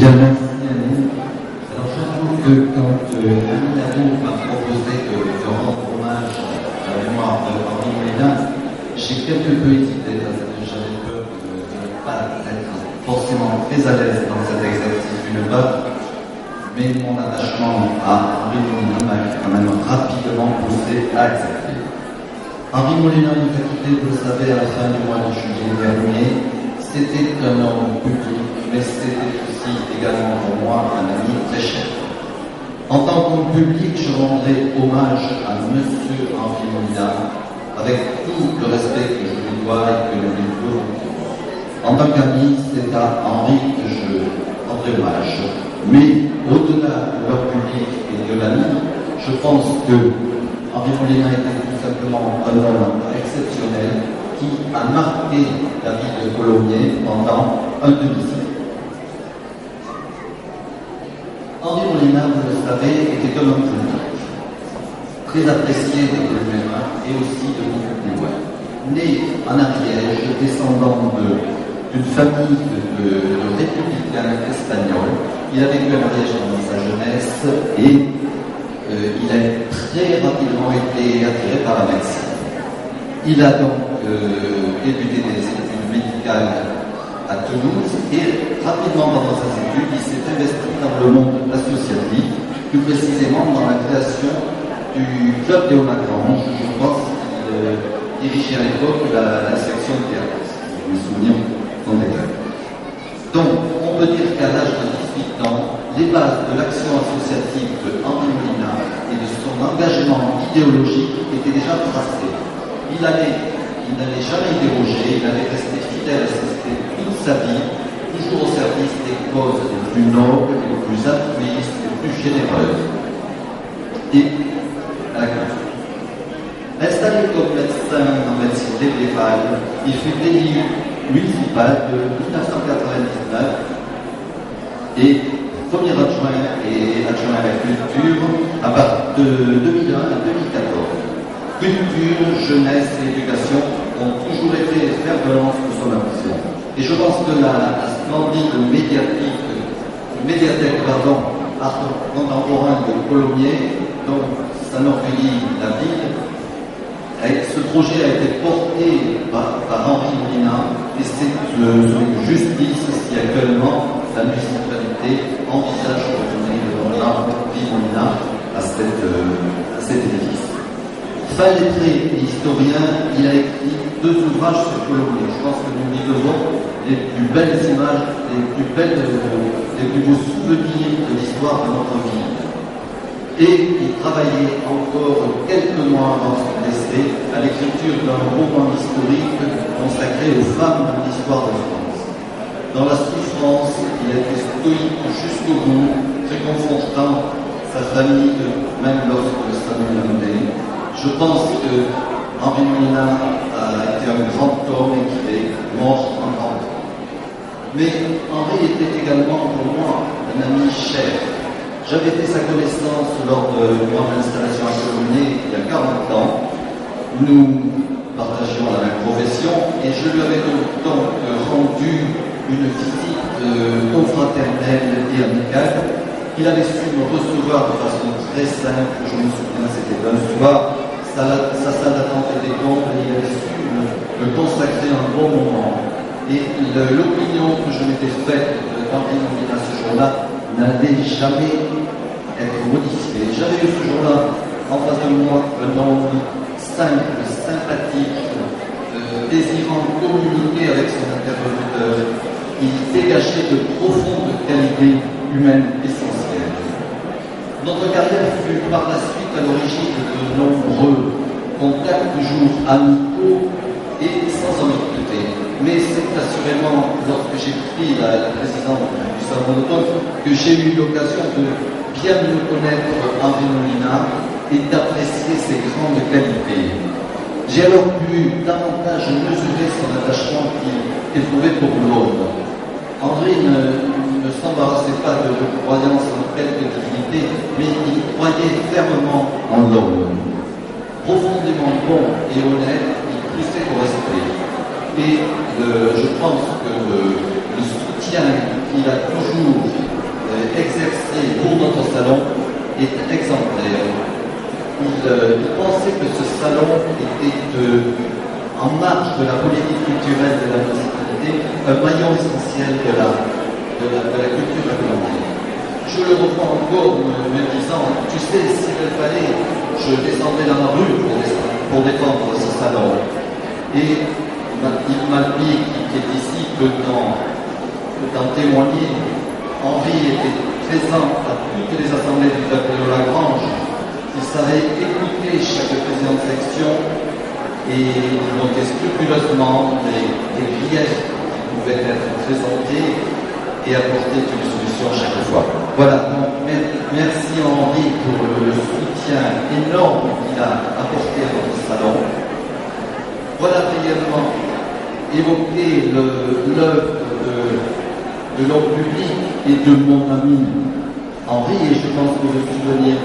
bien, merci Annie. Alors je trouve que quand Annie Labour m'a proposé de rendre hommage à la mémoire de Henri Molina, j'ai quelque peu hésité parce que j'avais peur de ne pas être forcément très à l'aise dans cet exercice d'une part, mais mon attachement à Henri Molina m'a quand même rapidement poussé à accepter. Henri Molina nous a quittés, vous le savez, à la fin du mois de juillet dernier. C'était un homme public, mais c'était aussi également pour moi un ami très cher. En tant qu'homme public, je rendrai hommage à Monsieur Henri Molina avec tout le respect que je lui dois et que nous lui devons. En tant qu'ami, c'est à Henri que je rendrai hommage. Mais au-delà de leur public et de l'ami, je pense que Henri Molina était tout simplement un homme exceptionnel qui a marqué la vie de Colomiers pendant un demi-siècle. Henri Molina, vous le savez, était un homme politique, très apprécié de lui-même et aussi de beaucoup plus loin. Né en Ariège, descendant d'une famille de républicains espagnols, il a vécu en Ariège dans sa jeunesse et il a très rapidement été attiré par la médecine. Il a donc débuté des études médicales à Toulouse et rapidement pendant ses études, il s'est investi dans le monde associatif, plus précisément dans la création du Club Léon Lagrange. Je pense qu'il dirigeait à l'époque la section de théâtre, si mes souvenirs sont exacts. Donc, on peut dire qu'à l'âge de 18 ans, les bases de l'action associative de Henri Molina et de son engagement idéologique étaient déjà tracées. Il n'allait jamais déroger, il allait rester fidèle à ses idées toute sa vie, toujours au service des causes les plus nobles, les plus altruistes, les plus généreuses. Et à la culture. Installé comme médecin en médecine libérale, il fut élu municipal de 1999 et premier adjoint et adjoint à la culture à partir de 2001 à 2014. Culture, jeunesse et éducation ont toujours été les fers de lance de son ambition. Et je pense que la splendide médiathèque contemporaine de Colomiers, dont s'enorgueillit la ville, ce projet a été porté par Henri Molina et c'est une justice si actuellement la municipalité envisage de donner le nom Henri Molina à cet édifice. Fin lettré et historien, il a écrit 2 ouvrages sur Colomiers. Je pense que nous lui devons les plus belles images, les plus beaux souvenirs de l'histoire de notre ville. Et il travaillait encore quelques mois avant son décès à l'écriture d'un roman historique consacré aux femmes de l'histoire de France. Dans la souffrance, il a été stoïque jusqu'au bout, réconfortant sa famille, même lorsque le salut l'a mené. Je pense que Henri Molina a été un grand homme et qu'il est mort en grand homme. Mais Henri était également pour moi un ami cher. J'avais fait sa connaissance lors de mon installation à Colomiers il y a 40 ans. Nous partagions la même profession et je lui avais donc rendu une visite confraternelle et amicale. Il avait su me recevoir de façon très simple. Je me souviens, c'était un soir. Sa salle d'attente était grande et il avait su me consacrer un bon moment. Et l'opinion que je m'étais faite d'Henri Molina ce jour-là n'allait jamais être modifiée. J'avais eu ce jour-là en face de moi un homme simple, sympathique, désirant communiquer avec son interlocuteur. Il dégageait de profondes qualités humaines essentielles. Notre carrière fut par la suite à l'origine de nombreux contacts, toujours amicaux et sans ambiguïté. Mais c'est assurément lorsque j'ai pris la présidence du Salon d'automne que j'ai eu l'occasion de bien mieux connaître Henri Molina et d'apprécier ses grandes qualités. J'ai alors pu davantage mesurer son attachement qu'il éprouvait pour l'homme. Henri ne s'embarrassait pas de croyance en quelque divinité, mais il croyait fermement en l'homme. Profondément bon et honnête, il poussait au respect. Et je pense que le soutien qu'il a toujours passé pour notre salon est exemplaire. Il pensait que ce salon était en marge de la politique culturelle de la municipalité, un maillon essentiel de la culture colombienne. Je le reprends encore me disant, tu sais, s'il le fallait, je descendrai dans la rue pour défendre ce salon. Et il m'a dit, qui est ici, peut en témoigner. Henri était présent à toutes les assemblées du peuple de Lagrange. Il savait écouter chaque président de section et il notait scrupuleusement les griefs qui pouvaient être présentés et apporter une solution chaque fois. Voilà, donc merci Henri pour le soutien énorme qu'il a apporté à notre salon. Voilà brièvement évoquer l'œuvre de l'homme public et de mon ami Henri, et je pense que le souvenir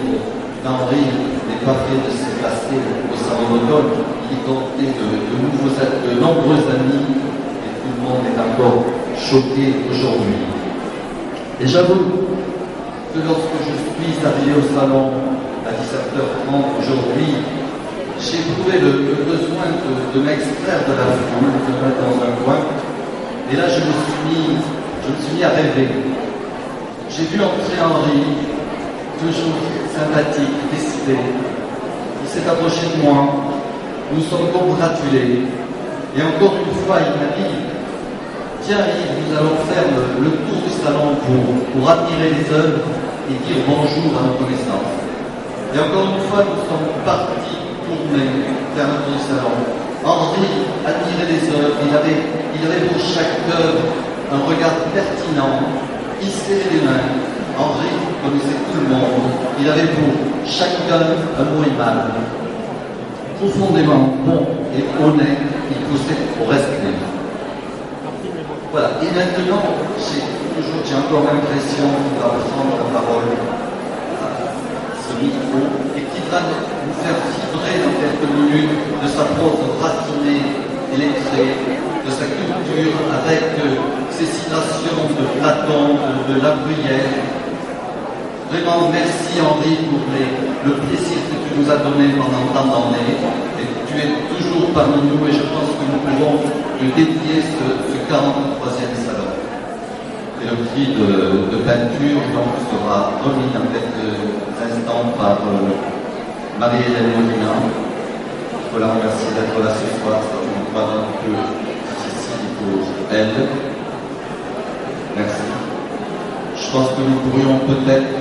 d'Henri n'est pas fait de se passer au salon d'automne. Il comptait de nombreux amis et tout le monde est encore choqué aujourd'hui. Et j'avoue que lorsque je suis arrivé au salon à 17h30 aujourd'hui, j'ai éprouvé le besoin de m'extraire de la foule, de me mettre dans un coin. Et là, je me suis mis à rêver. J'ai vu entrer Henri, toujours sympathique, décidé. Il s'est approché de moi. Nous nous sommes congratulés. Et encore une fois, il m'a dit, tiens Yves, nous allons faire le tour du salon pour admirer les œuvres et dire bonjour à nos connaissances. Et encore une fois, nous sommes partis tourner vers le tour du salon. Henri admirait les œuvres, il avait pour chaque œuvre un regard pertinent, il serrait les mains. Henri connaissait tout le monde, il avait pour chaque œuvre un mot aimable. Profondément bon et honnête, il poussait au respect. Voilà, et maintenant, j'ai encore l'impression qu'il va prendre la parole à ce micro et qu'il va nous faire vibrer dans quelques minutes de sa prose racinée et lettrée, de sa culture avec ses citations de Platon, de La Bruyère. Vraiment, merci Henri pour le plaisir que tu nous as donné pendant tant d'années. Et tu es toujours parmi nous et je pense que nous pouvons lui dédier ce 43e salon. Et le prix de peinture donc, sera remis dans quelques instants par Marie-Hélène Molina. Il faut la remercier d'être là ce soir. Ça ne pas un peu difficile pour elle. Merci. Je pense que nous pourrions peut-être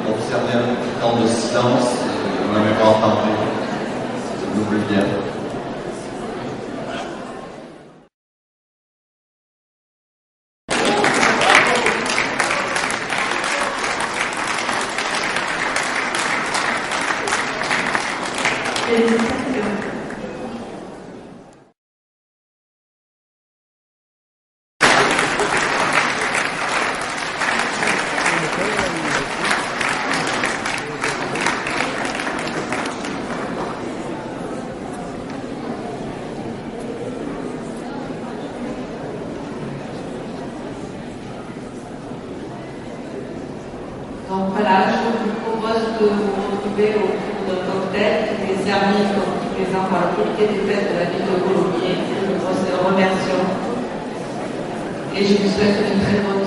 observer un petit temps de silence. On n'avait pas entendu. Je l'oublie bien. Donc voilà, je vous propose de vous retrouver autour d'un cocktail qui est servi comme tous les ans par le comité des fêtes de la ville de Colombier. Nous vous remercions et je vous souhaite une très bonne